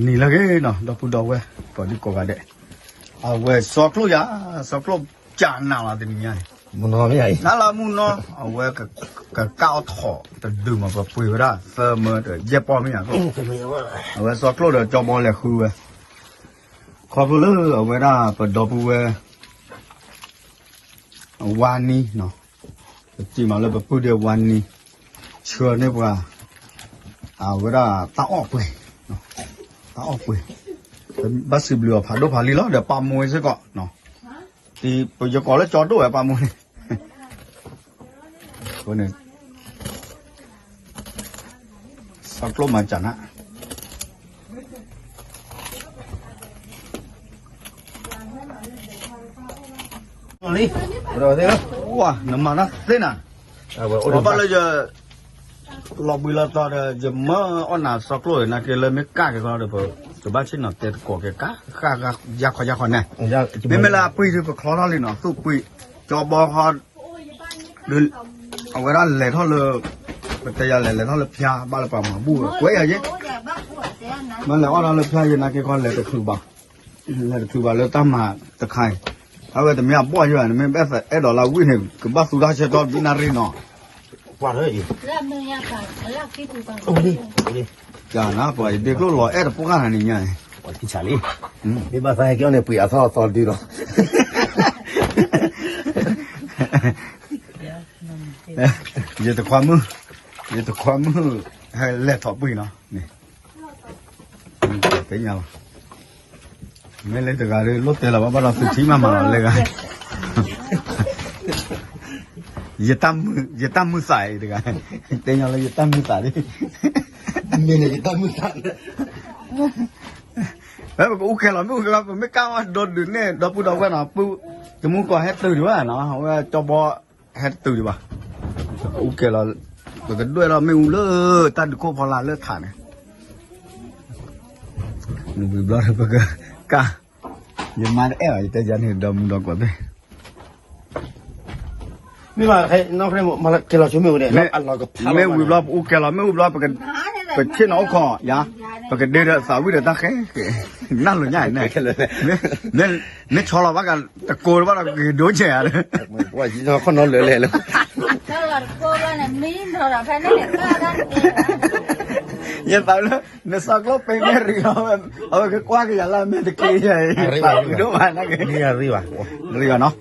นี่ละcái nó đọc phụ đầu về bỏ đi cố gắng đấy về sọt lúa chả nào là tình nhỉ muốn nói vậy nó là muốn nó về cái cao thọ từ từ mà vào bùi ra sơ mơ để dẹp bỏ mấy nhỉ về sọt lúa để cho bỏ lại khu về khó phụ lứa về ra phải đọc về wani nó chỉ mà là phải bùi để wani chưa nên qua về ra tao ọc tao quỳ bác sĩ bừa phá đốt phá lý lót để pa môi sẽ gọn nó thì bây giờ có lấy chó đốt ở pa môi cái này sao lốp mà chẳng á rồi thế đó wow nằm mà nó thế nào nó bao giờ lọc bì lợt to rồi giờ mơ on nào sọc lôi là cái lên mấy cá cái con được rồi tụi bác xin nó tiền của cái cá ra khỏi này nên mới là quy thì phải khó lên nó tụ quy cho bò họ đưa ông cái đó lấy thôi là bây giờ lấy thôi là pia ba là bảo mà bu quấy rồi chứ mà lấy on là pia gì là cái con lấy được khử bảo lấy tam mà thực hành à vậy thì mình bỏ như vậy mình biết phải cái đó là quy hình cứ bắt tụi ta sẽ cho binary nó qua đấy gì đi giờ nó phải đi lúc lòi ép được cái này nhỉ qua đi trả đi đi bà sai cái này bự à sao đi rồi giờ từ khoa mưa hay lẹ thọ bụi nó này cái nhau mấy lấy từ gà đi lót tiền là bắt đầu từ chín mà lấy gà giờ tam mưa sải được à tên nhau là giờ tam mưa sải đi mình là giờ tam mưa sải đấy mà cũng khéo lắm mấy cao đột đứng này đột bù đầu cái nào bù cái muốn coi hết từ nữa à nó không cho bo hết từ đi bà ok là cái đuôi là mình lỡ ta được cô vào là lỡ thả này mình bị blood được cả giờ mai em ở đây dân hiện đồng đồng của đây nhưng mà thấy nó phải mà cái là chúng mình này ăn nó cái mấy bị blood ok là mấy bị blood cái trên nó khó nhá cái đây là sao biết được ta khé năng lượng nhảy này nên cho là bác cái cô bác là cái đứa trẻ đấy qua chỉ nó con nó lừa lừa luôn cô này mít rồi là phải nói là hiện tại nó sao có bên này rồi cái qua cái là mình thì kia vậy đúng mà nó cái đi riva nó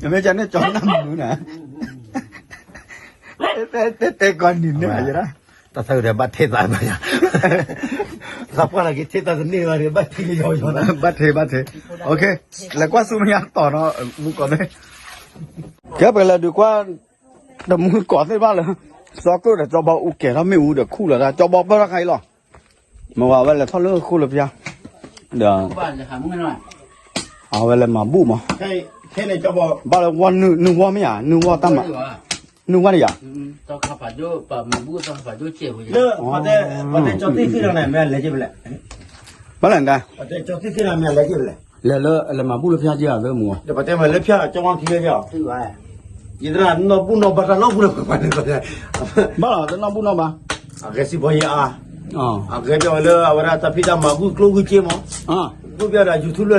mấy chân nó cho năm nữa nè tê con nhìn nữa vậy đó ta thấy là bắt thế tại mà sắp qua là cái thế ta dẫn đi rồi bắt thế rồi bắt thế ok là qua su mình tỏ nó muốn còn đây cái bây là được qua đầm mũi cỏ thế bao là sao cứ để cho bao ok nó mới được khu là cho bao bao hay rồi mà vào đây là thoát lỡ khu lập ra được vậy là mà bu mà thế này cho bao bao là quan nương quan mấy à nương quan tam à nương quan gì à tao không phải cho bà mình mua tao phải cho chèo vậy nữa mà để cho tí khi nào này mẹ lấy chứ vậy bao lần đây cho tí khi nào mẹ lấy chứ vậy là mà bu lập ra gì à lỡ mua để bà thế mà lấy phía trong con kia chứ thứ vậy vậy là nó bu nó bắt nó bu được phải được bao là nó bu nó ba cái gì bây giờ cái cho là அவரா தப்பிதா மகு க்ளோகு சேமோ கு பியாடா யூடியூப் ல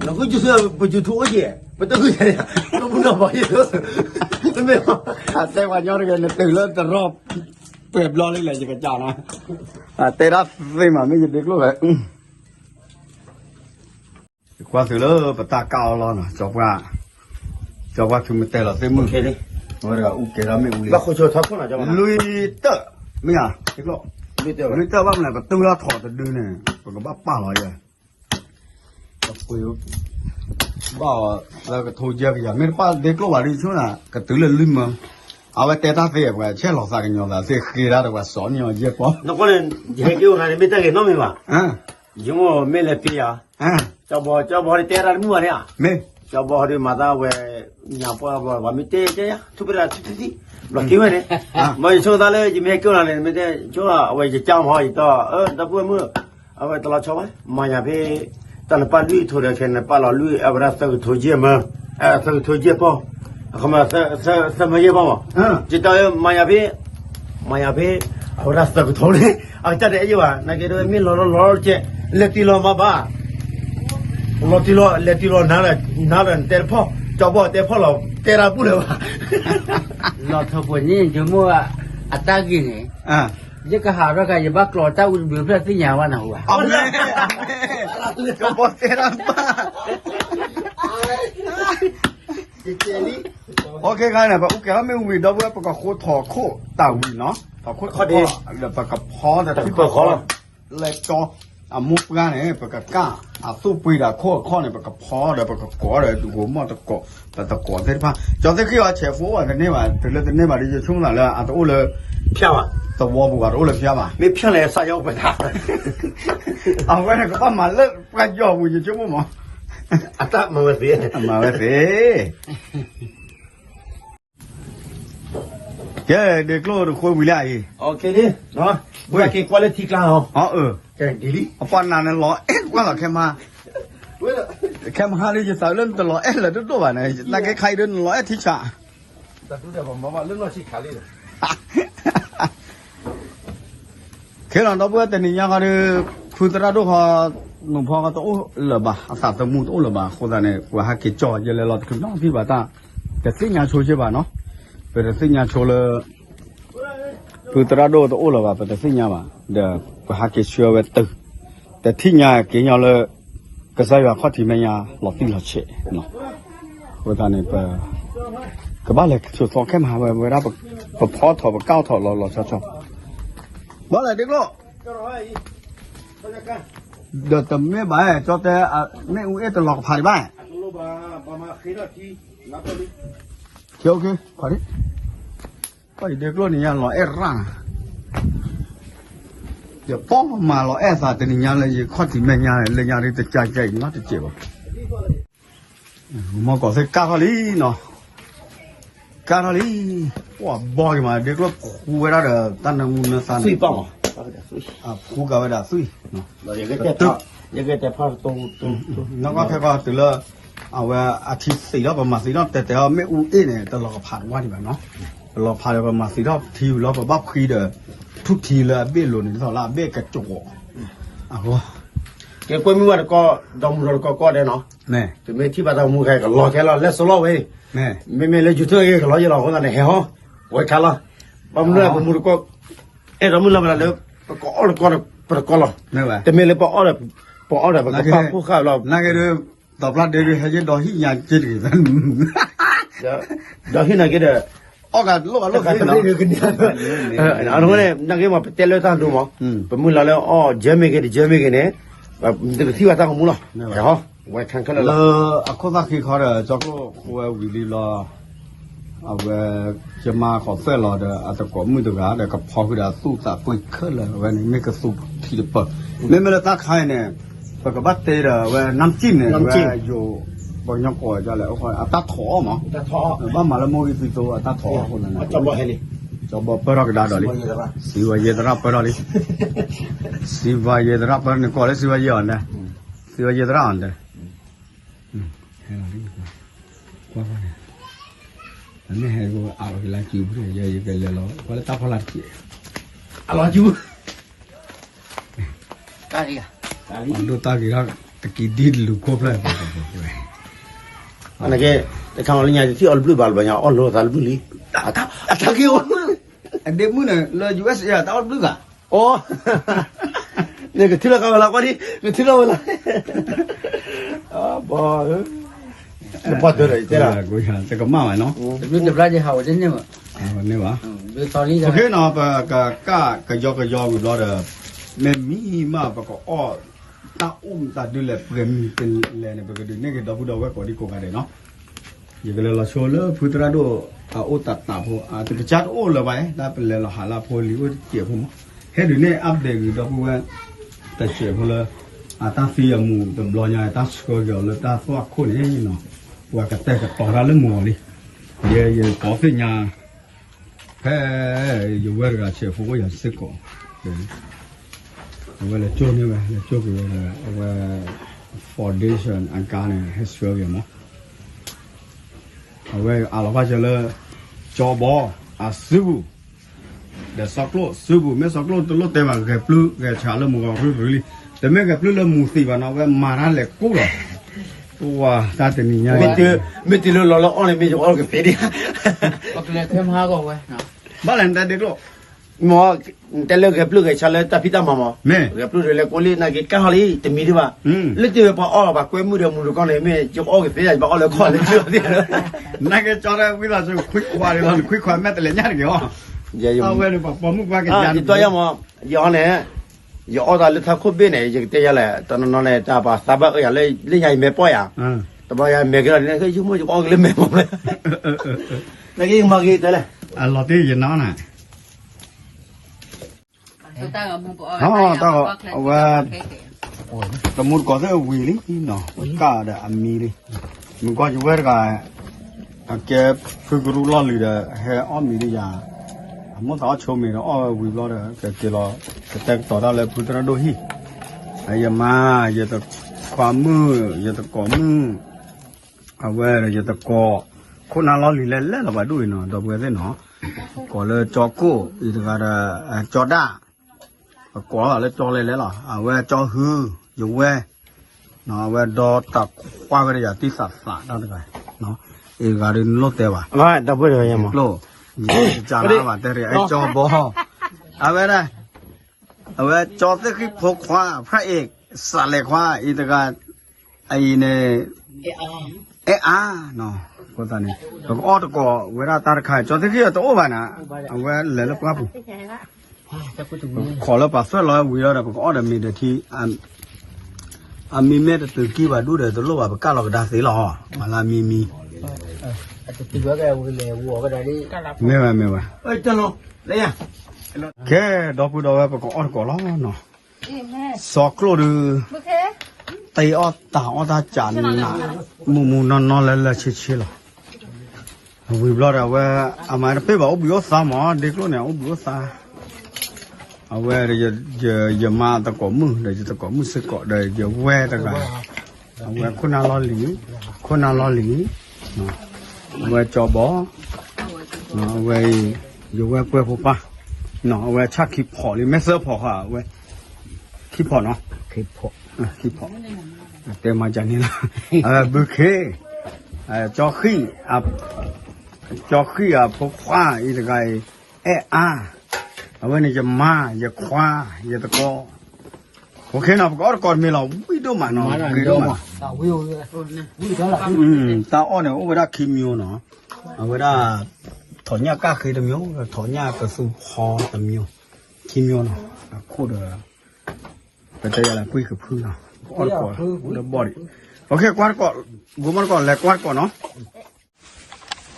nó cứ chưa bây giờ thua gì bây giờ cứ vậy nó muốn làm gì đó thế màแต่ว่าย้อนกันตื่นแล้วแต่รอบเปรียบรอเลยจะกระจายนะแต่รับไม่มาไม่หยุดเด็กลูกเลยqua từ đó bắt ta cao lo nè cho qua chúng mình tên là tên mừng ok đi rồi là ok đó mình uli bác khôi cho thắp con nào cho mà lui tơ mình à cái lộ lui tơ bác này bắt tư ra thọ từ đưa này còn có bác ba rồi vậy bảo là cái thôi giờ bây mình qua để có vào đi chỗ nào cái tứ là lim mà à vậy té ta về vậy chết lọt ra cái nhỏ là sẽ khi ra được vào xó nhỏ dễ quá nó có nên cái kiểu này bây giờ cái nó mình mà à nhưng mà mình là pia cho bò đi té ra mua này à mình cho bò đi mà ta về nhà bò và mình té chứ thu bây giờ thu là kiểu này mà chỗ ta lấy chỉ mình kiểu này mình té chỗ là về chỉ chăm hỏi to ta vừa mưa à vậy ta là cho vậy mà nhà về ta là ba lưỡi thôi đấy là ba là lưỡi à bây giờ thôi gì mà thôi gì po không mà sao mà gì po mà chỉ tao mà nhà về เอารัสตะกุทเลยเอาจัดได้อยู่ว่านักเรียนมีล้อเจ๊เล็กที่ล้อมาบ้าล้อที่ล้อเล็กที่ล้อนั่นเตะพ่อจอบเตะพ่อเราเตะราบุเลยว่า เราทำวันนี้จะมั่วอัตรากินเนี่ย ยังก็หาว่าใครจะบ้ากรอเจ้าอุ่นเบื่อเพื่อที่ยาวันหัว เอาเลยก็บอกเตรังป้าโอเคครับเนี่ยปะโอเคครับไม่มีดอกเบี้ยปะก็โคตรถอโคตาวีเนาะถอโคตรดีเดี๋ยวปะกับพอแต่ที่ปะขอเลยจอมุกงานเนี่ยปะกับก้าสู้ปีดาโคข้อเนี่ยปะกับพอเดี๋ยวปะกับก่อเดี๋ยวดูหัวมอตะก่อปะตะก่อเท่าพันจอที่คือว่าเชฟว่าแต่เนี่ยว่าแต่เลยแต่เนี่ยว่าที่จะช่วงนั้นเลยตัวเลย 票啊， ตัววัวบุกตัวเลยเพี้ยมา 没票来啥要不他？ เอาไว้ก็ป้ามาเลิกไปย่อบุญจะมั้ง 啊，咋没问题？ มาไว้สิแกเด็กโลดคุยวิลาอี OK 的，喏，我要给过来提干哦， อ๋อ这地里， เอาปอนนานนั่นรอว่าหรอแค่มา 为了， แค่มาเลยจะสาวเล่นตลอดเลยตัวบ้านเนี่ยนักใครเดินรอทิชา 咱都在帮妈妈扔到去看里了。 เคลังตัวเพื่อแต่นี่ยังก็คือพูดตราดูเขาหนุ่มพ่อก็ตัวเหลือบ่าอาสาตมูตัวเหลือบ่าคนนั้นเนี่ยว่าหากิจจอดยังเลยรอคือน้องที่บ้านตาแต่สิ่งงานโชว์ใช่ป่ะเนาะเป็นสิ่งงานโชว์เลยพูดตราดูตัวเหลือบ่าเป็นสิ่งงานบ่าเดี๋ยวว่าหากิจเชื่อไว้ตึกแต่ที่งานเกี่ยวเลยก็ใช่ว่าข้อที่ไม่ยาหลอดตีหลอดเชะเนาะคนนั้นเนี่ยเป็นก็บ้านเลยสุดสองแค่มาเวลาแบบพอถอดแบบก้าวถอดเราชอบบ่อะไรเด็กโลเดี๋ยวแต่ไม่ไปจอแต่ไม่อุ้ยตลอดผ่านไปเขียวคือผ่านดิไปเด็กโลนี่ยังรอร่างเดี๋ยวป้อมารอสาแต่นี่ยังเลยข้อที่ไม่ยังเลยยังเลยจะใจน่าจะเจ็บมาก่อนสิกาทลีเนาะกาทลี哇，包的嘛，这个苦为啥的？咱能那啥？水棒啊，苦个为啥水？那一个在泡，一个在泡都。那个他个对了，我天死了不嘛死了，แต่ไม่อู้เองเนี่ยตลอดผ่านว่าดีแบบเนาะตลอดผ่านแล้วมาสีรอบทีแล้วก็บ้าคุยเด้อทุกทีเลยเบี้ยหล่นนี่เท่าไรเบี้ยกระจกอ่ะวะ แกก็ไม่ว่าก็ดมรถก็ได้เนาะ เนี่ย แต่ไม่ที่บ้านเรามือใครก็รอแค่เราเล่นสโลว์เว้ย เนี่ย ไม่เลยจุดเท่าไงก็รออยู่เราคนนั้นเนี่ยเหรอไว้คันละบางเรื่องผมมือก็เรามือเราเวลาเลิกก็อ้อก็ละ เนี่ยวะ แต่ไม่เลยปอแบบมันก็ฟังผู้ข่าวเรา นั่นก็คือตอบรับเดี๋ยวให้เจ้าดอกหิ้งยานจิตกัน เดี๋ยวที่ไหนก็เด้อ ออกกันลูกกันเนาะ อันนั้นเนี่ยนักเรียนมาเตะเลือดตั้งดูมั้งเป็นมือเราแล้วอ๋อเจมี่กันเนี่ยแบบที่ว่าตั้งมือเราเหรอไว้คันแล้ว อะคนสักที่เขาเด้อจอกหัววิลีลอเอาไว้จะมาขอเสื้อรอเด้ออาจจะก่อมือตัวกาเด้อกับพอคือเด้อสู้ตาปุ้ยขึ้นเลยวันนี้ไม่ก็สู้ที่จะเปิดไม่ได้ตาใครเนี่ยปกติเตะเด้อว่าน้ำจิ้มเนี่ยว่าอยู่บางอย่างก่อจะแล้วเขาตาถอมั้ง ตาท้อ บ้านมาแล้วมวยสิโตตาถอคนนั้น จอบเฮลิ จอบเปิดรักดาดอลิสิวาเยดรับเปิดลิสิวาเยดรับเปิดนี่ก่อนเลยสิวาเยอันเด้สิวาเยดรับอันเด้ว่าเนี่ยอันนี้ให้กูเอาไปล้างจิ๋วเลยยังยังเลยล้อพอแล้วตาพลัดจิ๋ว อะไรจิ๋ว กาลีกา ดูตากี่ครั้งตะกี้ดีดลูกครบเลย อันนั้นก็ทางอะไรเนี่ยที่อัลบลูบาลบางอย่างอัลโลตัลบุลีอะตากี่วัน อันเดมูเนี่ยเลย US อ่ะตาอัลบลูกอ่ะ โอ้เนี่ยก็ที่เรากันเวลาก็ดีก็ที่เราเวลาบ่พอเจอเลยเจ้า กูอยากจะก็มาไหมเนาะ รู้จักราชเขาจะเนี่ยมั้ง นี่วะ ดูตอนนี้ โอเคเนาะก็ยอกอยู่รอเด้อแม่มีมาปะก็อ้อตาตาดูแลเปรมเป็นแลเนี่ยปะก็ดูเนี่ยก็ดอกดอกไว้ก่อนดีกว่ากันเนาะอย่างก็เลยเราโชว์เลยพุทธราดูโอตัดตาพอจะไปจัดโอ้เลยไปได้เป็นเลยเราหาลาพอลิวเกี่ยวผมเฮ็ดอยู่เนี่ยอัปเดตอยู่ดอกว่าแต่เชื่อพอเลยตาฟีมูตบลอยตาสกอเกลตาสวักคนนี่เนาะว่าก็แต่ก็ต่อraเลยมัวดิเย่ๆก็ฟิญาแพ้อยู่เวลาเชื่อพวกอย่างสิก่อเวลาโจนี่ว่าโจก็ว่า foundation อันการเนี่ยให้ช่วยอย่างมั้งเอาไว้อาลว่าจะเลยจอบออาซู เดี๋ยวซอกโลซื้อบุไม่ซอกโลตัวโลแต่ว่าแกปลื้แกชาเริ่มมึงก็รู้เลยแต่แม่แกปลื้เริ่มมูสีว่าเนาะว่ามาร้านเหล็กกู้หรอตัวตาแต่นี่ยัง ไม่ตีเราอ้อนเลยไม่จะอ้อนกับเฟดิ ก็เลยเพิ่มห้าก็ไว้เนาะ บ้านหลังแต่เด็กโล หมอแต่เลิกกับปลื้กับชาเลยแต่พี่ตาหมอกับปลื้เลยกูเลยนักกิจการเลยแต่มีดีว่าเรื่องเจอพออ้อแบบกูมือเดียวมือก็เลยไม่จะอ้อนกับเฟดิบอกอ้อนเลยก่อนเลยเชื่อที่นั่นก็จอดเวลาจะคุยควายเราคุยควายแม่แต่เลยยังไงอ๋อเอาไว้เลยปอมุกว่ากันยัน ตัวยังมย้อนเนี่ยย้อนตอนเลือดทับคุบเนี่ยยังเตะยังแหละตอนนั้นเนี่ยจ้าป่ะซาบะอย่างเลยเล่นใหญ่แม่ป้อยอ่ะแต่พอยังแม่ก็เลยก็ยุ่งมั่วจะอ้อนเลยแม่ผมเลยนักกิจมากี่ตัวเลย อ่ะเราที่ยืนน้องน่ะ ta ở mùng bò tao muốn có cái quỷ lý nó cả đã ăn mì đi mình có chú vết cả cái phơi cái lo lì đó hay ăn mì đi à muốn tao cho mì nó quỷ lo đó cái lo cái tay tao ra là phơi nó đôi hi giờ mà giờ tao qua mưa giờ tao có mưa à về giờ tao cóคนน่ะเราลีเล่ๆเราไปดูเนาะดอกเบี้ยเนาะก็เลยจอกู้อีกก็จอด้าก็เลยจอเลยล่ะอ่ะเว้จอฮืออยู่เว้เนาะเว้ดอตักควาเว้อย่าติสัสๆนั่นก็เนาะอีกก็โลเตว่ะ ว่าดับเบิลเลยยังมั้ง โลจานาว่าแต่ไอ้จอบ่เอาไว้นะเอาไว้จอตึกพกควาพระเอกสะเลควาอีกก็ไอ้เนี่ยเอะเนาะก็ตอนนี้ก็ออดก็เวลาตาขายจอดที่ตัวบ้านน่ะเอาไว้เลยแล้วปั๊บขอแล้วปั๊บเสร็จแล้ววิแล้วก็ออดมีเดี๋ยวที่มีเม็ดตึกกี่บาทดูเดี๋ยวตัวโลบาทก้าเราก็ได้สิหรอมาละมีติดว่าแกวิ่งเลยวัวก็ได้ดิ ไม่ว่า เอ้ยจังเลยเลยอ่ะ แค่ดอกพูดเอาไว้ก็ออดก็ร้องเนาะสอกโลดู bữa thế ตีออดตาออดจานน่ะมูนอนแล้วเชี่ยๆหรอวิบลอดเอาไว้อามาเป้บอกอุบยศสามอ๋อเด็กรุ่นเนี่ยอุบยศสาเอาไว้เดี๋ยวมาตะกอมือเดี๋ยวตะกอมือสึกเกาะเดี๋ยวแวตะกันเอาไว้คนน่าล้อหลีเนาะเอาไว้จอบอเนาะเอาไว้อยู่ไว้เปลือกผู้ป่ะเนาะเอาไว้ชักขี้ผอหรือแม่เสือผอค่ะเอาไว้ขี้ผอเนาะขี้ผอเต็มมาจากนี้ละบุเคจอขี้พวกควาอีกไงเอาไว้นี่จะมาอย่าควาอย่าตะกอโอเคนะก็ก่อนมีเราวิโดมาเนาะวิโดมา วิวเลยวิวเท่าไหร่ ตาอ้อเนี่ยเวลาคิมิวเนาะเวลาถอนหญ้าก้าเคยตะมิวถอนหญ้ากระสุนพอตะมิวคิมิวเนาะโคตรเป็นใจอะไรคุยกับพื้นเนาะอ้อนก่อนแล้วบอดี้โอเคกวาดก่อนกูมันก่อนแหละกวาดก่อนเนาะ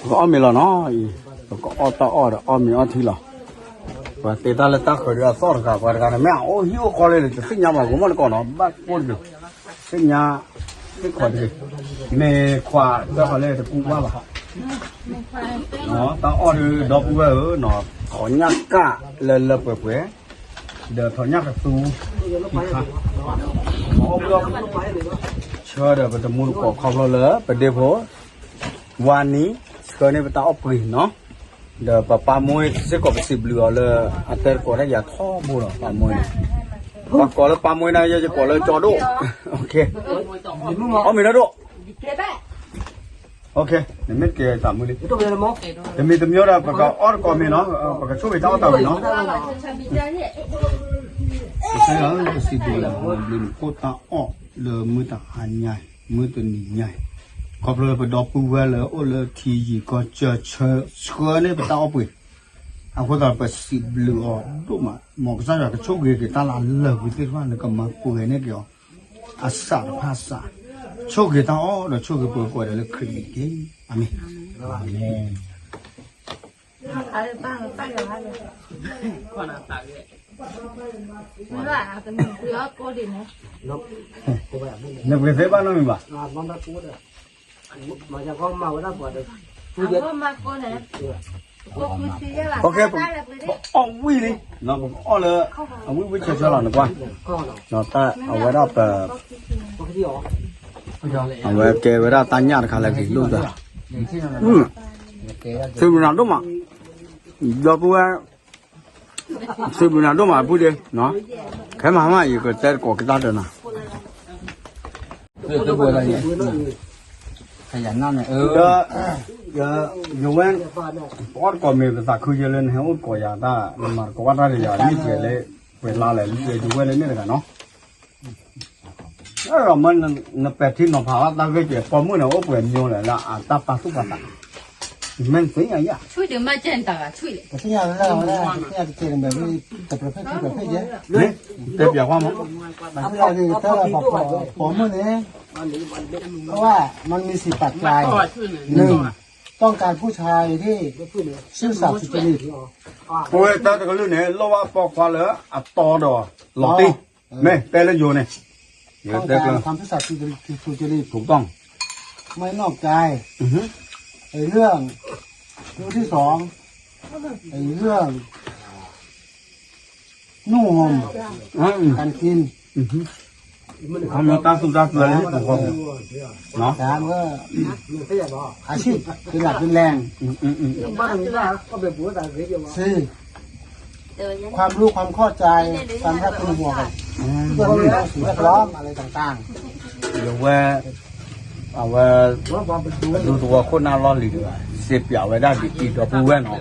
ก็อ้อมมีแล้วเนาะก็อ้อตาอ้อมีอ้อทีละว่าเตตาเลตาขอเรือสอดกับว่ากันแม่โอ้หิวคอเลยจะสิ่งยามากูมันก่อนเนาะบ้านกูดูสิ่งยาสิ่งขอดีเมควาก็เขาเลยจะกูว่าบ่เนาะตาอ้อดูดอกเวอร์เนาะถอนหญ้ากะเลเปื่อยเดี๋ยวถอนหญ้ากระตูเชื่อเดี๋ยวไปจะมุนกอกเขาเลยไปเดี๋ยววันนี้เชื่อเนี่ยไปตาออกไปเนาะเดี๋ยวป้ามวยเสกไปสิบเหลือเลยอันเตอร์ก่อนได้อย่าท้อบูหรอป้ามวยป้าก่อนแล้วป้ามวยนะจะก่อนเลยจอดูโอเคเอามีนะดูโอเคเดี๋ยวไม่เกี่ยตามมือดิเดี๋ยวมีตัวเมียนะปากกาออดก่อนมีเนาะปากกาช่วยไปเจ้าตาเนาะใช่แล้วสิบเหลือลืมโคตรอ้อเลยมือตาหันใหญ่มือตัวนี้ใหญ่ขอบเลยไปดอกปูเวลโอ้เลยทีก็จะเชื่อเนี่ยไปตาเอาไปเอาคนตาไปสิบเหลือดูมาหมอกซะจากโชคดีตาลาเลิกวิธีว่าเนี่ยก็มาปูเนี่ยเกี่ยวอาสาภาษาโชคดีตาอ้อเดี๋ยวโชคดีปูกว่าเดี๋ยวคลิปนี้อามีป้าอย่าพลาดเลยคนอ่ะตากเลยไม่ว่าแต่มึงเยอะก็ดีนะเนี่ยไปเซบ้านน้องมีบ้ามาจากห้องมาวันละปวดเลย ก็มาก็เนี่ยโอเคอ๋อวิ่งเลยน้องอ๋อเลยเอาวิ่งเฉยๆหน่อยกว่าน้องตาเอาไว้รับเอาไว้เก็บไว้รับตั้งยาขาเลยกี่ลูกจ้ะซื้อหนังด้วยมั้งยอดบัว是不是都嘛不的？喏，开妈妈一个在搞个大的呢。对，都过来也。ขยันนั่นเนี่ย有问，我搞没个啥科学人，还我搞呀的，那么搞他的呀，理解嘞，会拿来理解就为了那个喏。我们那白天那爬那个节，把我们我不用来了啊，打把手把打，你们怎样呀？吹的蛮简单啊，吹的。我现在这个没特别的，哎，在变化吗？现在这个到了保姆呢，เพราะว่ามันมี4ปัจจัย1ต้องการผู้ชายที่ซื่อสัตย์สุจริต不会到这个路呢，老外爆发了啊，刀的老弟，没带了有呢，有 ต้อง 这 การ 个 ความซื่อสัตย์สุจริต ถูกต้อง ไม่นอกใจไอ้เรื่องที่2ไอ้เรื่องนุ่งห่มการกิน他们当初当主人不好，喏， 3ก็อาชีพเป็นหลักเป็นแรง4ความรู้ความเข้าใจความรักเป็นห่วงกันเรื่องสิ่งแวดล้อมอะไรต่างๆ有ดูตัวคนน่ารอดเลยเสียเปรียบไว้ได้ดีตัวผู้เว้นเนาะ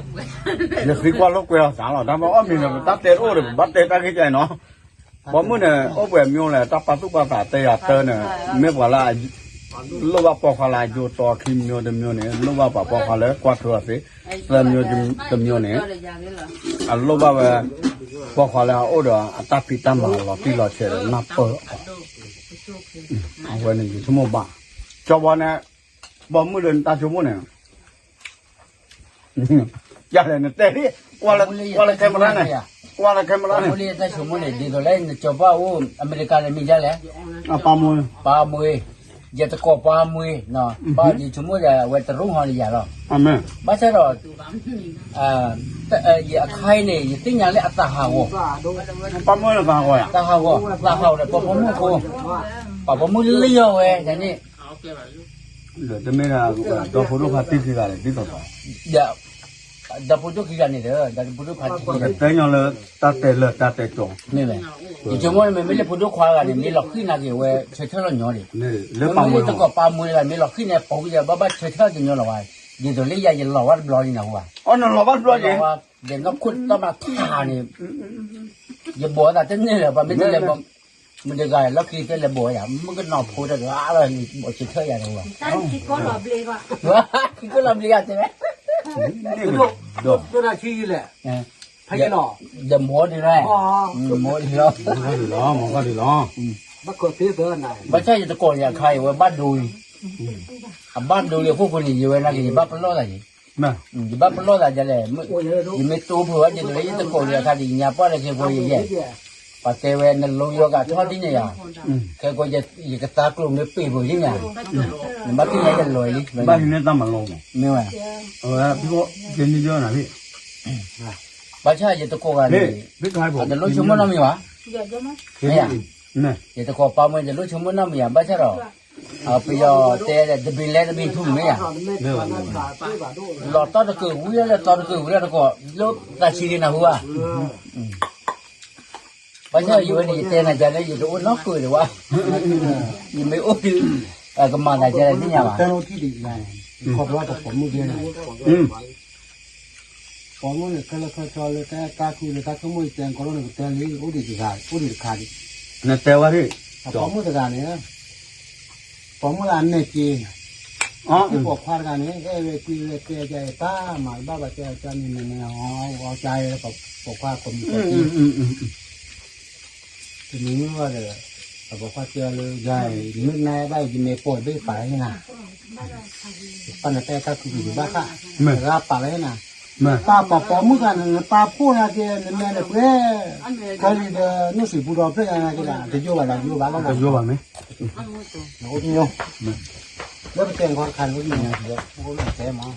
อย่าคิดว่าลูกเวลสามหรอกถ้าบอกว่ามีแบบตัดเตะโอ้เลยบัดเตะตั้งใจเนาะพอมื้อเนี่ยโอ้แบบမျိုးแหละตัดปัสสุปัสสะเตะเตอเนี่ยไม่ว่าละลูกว่าปอกคลายอยู่ต่อคิมမျိုးเดียวเนี่ยลูกว่าปอกคลายกว่าทั่วสิเรื่องမျိုးเนี่ยลูกว่าปอกคลายโอ้เด้อตัดพิตามาหรอที่เราเชื่อนับเปอร์เอาไว้นี่ชั่วโมงบ้าจอบเนี่ยบ่มื้อเดินตาชั่วโมงเนี่ยอย่าเลยเนี่ยแต่ที่ว่าละแคมราเนี่ยว่าละแคมราเนี่ย มูลีแต่ชั่วโมงเนี่ยดีตัวเลยจบว่าอเมริกาเลยมีจ้ะแหละ ปามวย ปามวยอย่าตะกอปามวยเนาะปาดีชั่วโมงจะเวทรุ่งหอนี่อย่าหรอก อาเมน ไม่ใช่หรอกอย่าใครเนี่ยอย่าติ้งอย่างเลยอัตตาหาว ปามวยละฟังก่อน ตาหาวตาหาวเนี่ยปะปะมุโคปะปะมุเลี้ยวเว้ยอย่างนี้ เดี๋ยวจะไม่ได้ตัวผู้ลูกพัดติดที่กันเลยติดต่อ อย่าดับพุทธกิจนี่เด้อดับพุทธพันธ์ แต่ยังเลยตัดแต่จง นี่แหละอีชั่วโมงมันไม่ได้พุทธควากันนี่มีหลอกขึ้นนะกี่เว้ยเชื่อเท่าหน่อยดิ นี่เรื่องปามวย ตะกอปามวยละมีหลอกขึ้นเนี่ยปกติบ้าเชื่อเท่าจริงๆหรอวะยิ่งตัวเลี้ยยิ่งหลอกว่าบลอยนี่นะวะ อ๋อนั่นเราบ้านปลอยเอง ว่าเดี๋ยวก็คุณต้องมาท่านี่อย่าบอกแต่เจ้านี่แหละว่าไม่ได้เลยบอกมันจะไงแล้วคือจะเลยบอกอย่างมันก็นอนพูดแต่ว่าอะไรนี่บอกเชื่อเท่าอย่างนั้นวะ 但是过了不累吧？ คือก็ลำเลียงใช่ไหม นี่ก็ดอก ตัวนาทีแหละพายหล่อ เดี๋ยวหมดที่ไรหมดที่เรา ก็ดีล้อมันก็ดีล้อ บักกดซื้อเสือไหน ไม่ใช่จะตะโกนอย่างใครว่าบ้านดูบ้านดูเรียกพวกคนนี้อยู่นะกี่บ้านเป็นรอดอะไร แม่ บ้านเป็นรอดอะไรจะเลยยิ่งไม่ตัวเผื่อยิ่งเลยยิ่งตะโกนอย่างใครยิ่งเนี่ยป้าเลยคือคนยิ่งใหญ่ปัจเจเวนลงโยกะทอดที่เนี่ยแค่ก็จะยิ่งกระตากลุ่มเนี่ยปีบุยิ่งใหญ่บ้านที่ไหนจะลอยลิ บ้านนี้ตั้งมาลง ไม่ไหว พี่ก็เจนนี่เยอะนะพี่ บ้านชายจะตะโกนอะไร พี่ชายผม แต่รู้ชั่วโมงน้ำมีวะ 有的吗？ เนี่ย นี่ จะตะโกนป้ามันจะรู้ชั่วโมงน้ำมีอ่ะบ้านชายหรอไปยอแต่จะบินแล้วจะบินทุ่มไหมอ่ะ เรื่อง หลอดตอนตะเกียบวิ่งแล้วตอนตะเกียบวิ่งแล้วก็ลบตาชีรินะหัวบ้านชายอยู่นี่แต่น่าจะได้อยู่ตรงนั้นคุยหรือว่ายังไม่อุ้ยก็มาได้จะได้ที่ไหนวะ แต่เราที่ดีไงขอบว่าแต่ผมมือเดียวผมมือเนี่ยเขาชอบเลยแต่ตาคุยเลยตาขโมยแตงก็รู้เนี่ยแตงนี้อุดิจิขาดนี่แต่ว่าพี่ ผมมือตะการเนี่ยผมมืออันเนี่ยจี อ๋อ ที่บอกควากันเนี่ยเวทีเวทีใจป้าหมายบ้าบาเจ้าจันนี่เนี่ยเอาใจแล้วก็บอกว่าผมทีนี้ว่าเลยบอกว่าเจอเลยใหญ่นึกในใบจีเมย์ปวดด้วยฝ่ายนี่นะปันแต่ก็คืออยู่บ้าค่ะรับปากเลยนะ แม่ ป้าปอมือกันป้าพูดนะเจ้าเนี่ยเนี่ยเพื่อเขาเดี๋ยวนู่นสิบุรุษเพื่อนนะที่ละจะอยู่บ้านละอยู่บ้านละ จะอยู่บ้านไหม โอ้ยโยแล้วไปแต่งคนคันก็มีนะเดี๋ยวโอ้ยแต่มา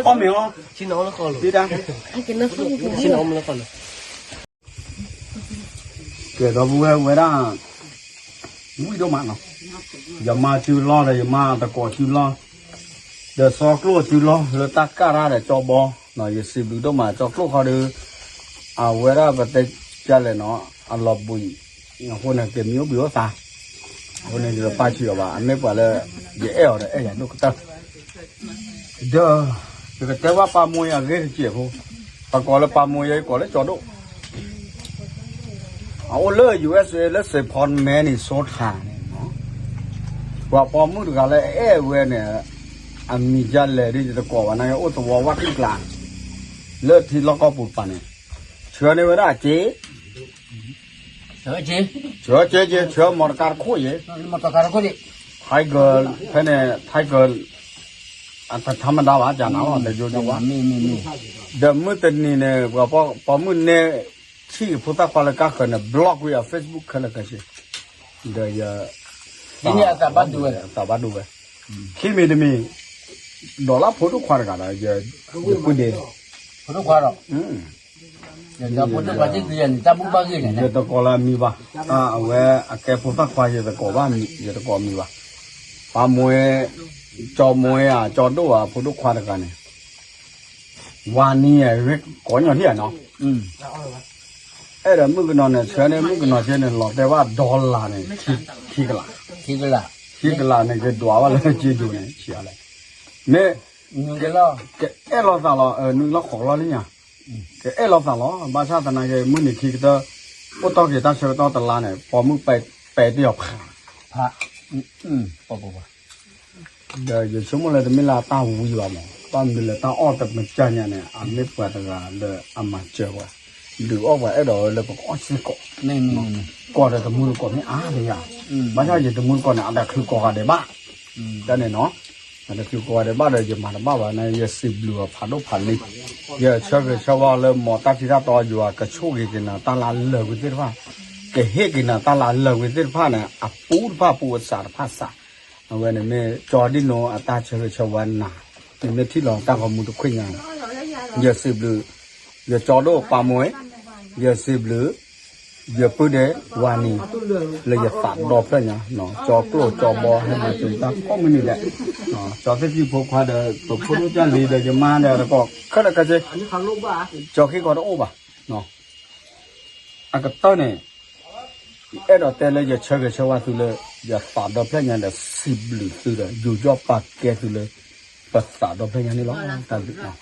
อ๋อไม่อ๋อ ชิ้นน้องแล้วก็หลุด ดีดัง ชิ้นน้องแล้วก็หลุด เกิดเราเวลามุ้ยดูมันเนาะอย่ามาชื่อล้อเลยอย่ามาตะโกนชื่อล้อเดี๋ยวซอกลัวชื่อล้อเลยตักการะเดี๋ยวจอบอ เนาะยสิบลูต้องมาจอกลูกเขาดูเวลาไปเตะจะเลยเนาะหลบบุยคนนั้นเก็บนิ้วบิ้วตาคนนั้นจะป้าเชื่อว่าอันนี้ว่าเลยเยอะเลยอย่างนู้นก็ต้องเดี๋ยวแต่ว่าปลามวยอะไรเจี๊ยบปลาก่อนแล้วปลามวยก่อนแล้วจอดดูเลย USA แล้วเสพอนแม่นี่โซดหาเนี่ยเนาะว่าปอมือดูกันเลยเว้ยเนี่ยมีจันเลยที่จะก่อวันนั้นโอ้ตัววัดที่กลางเลิศที่ล็อกก็ปุบปานเนี่ยเชื่อในเวลาเจ๊ เสือจี เชื่อมอเตอร์การคุย มาต่อการคุย ไทเกอร์แค่เนี่ยไทเกอร์อันธรรมดาว่าจะหนาวแต่โยนว่า มี เดิมมือตันนี่เนี่ยว่าพอมือเนี่ยที่พุทธควาลก็คือเนี่ยบล็อกไว้อะ Facebook คือเนี่ยก็ใช่เดี๋ยว นี่ตาบัดดูเลย ตาบัดดูเลยคิดมีดอลลาร์พุทธควาลกันนะจะพูดเดียว พุทธควาหรอเดี๋ยวพุทธควาที่เรียนตาบุบ้ากี่เนี่ย เดี๋ยวตะกอลามีป่ะเว้ยแกพุทธควาจะตะกอว่ามีเดี๋ยวตะกอมีป่ะปามวยจอมวยจอดูพุทธควาลกันเนี่ยวานี่เว้ยก่อนอย่างที่เนาะเดี๋ยวมึงก็นอนเนี่ยเชื่อเนี่ยมึงก็นอนเชื่อเนี่ยหลอกแต่ว่าดอลลาร์เนี่ยขี้กะลาเนี่ยก็ดัวว่าเลยจีดูเนี่ยเชื่อเลยเนี่ย cái lo แกเราสั่งเรานึกเราของเราเนี่ยแกเราสั่งเราบ้านชาติตอนนั้นแกมึงนี่ขี้ก็ปุ๊บต้องเกิดตั้งเชื่อต้องตลาดเนี่ยพอมึงไปเดียวผ่า พระปะเดี๋ยวชั่วโมงเลยจะไม่ลาตาหูอยู่อ่ะมั้งตอนนี้เลยตาอ้อแต่มันจันเนี่ยอันนี้เปิดกันเลยอามาเจอว่าหรือว่าไอ้ดอกเลยบอกอ้อซื้อก่อน นี่ ก่อนแต่มือก่อนไม่เลยอ่ะบ้านชาติจะมือก่อนเนี่ยอะไรคือก่อนเดี๋ยวบ้าแต่เนี่ยเนาะแต่คือก่อนเดี๋ยวบ้าเลยจะมาบ้าว่าเนี่ยสิบเหลือผ่าน都ผ่านเลยเยอะเชื่อว่าเลยหมอตัดที่ท่าต่ออยู่อ่ะกระโชกกินนะตาลาเลิกวิเศษว่าแกเฮกินนะตาลาเลิกวิเศษว่าเนี่ยปูสารภาษาเอาไว้เนี่ยไม่จอดิโนตาเชื่อวันน่ะเป็นที่เราตั้งข้อมูลทุกคนอย่างเยอะสิบเหลือเยอะจอโดปามวยเยอะสิบเหลือเยอะปืนเดวานีเลยจะตัดดอกได้เนี่ยเนาะจอโกรจอบอให้มาจนตั้งก็ไม่นี่แหละเนาะจอที่พวกเขาเดตัวพูดจะลีเดจะมาเดแล้วก็ก็ได้ก็จะจอขี้ก็ได้โอ้บ่ะเนาะอันก็ต้นเนี่ยดอกแต่เลยจะเชื่อว่าสุดเลยจะตัดดอกได้เนี่ยเดสิบหรือสุดเลยอยู่จอปากแกสุดเลยปัสสาวะดอกได้เนี่ยนี่หรอตัดดิเนาะ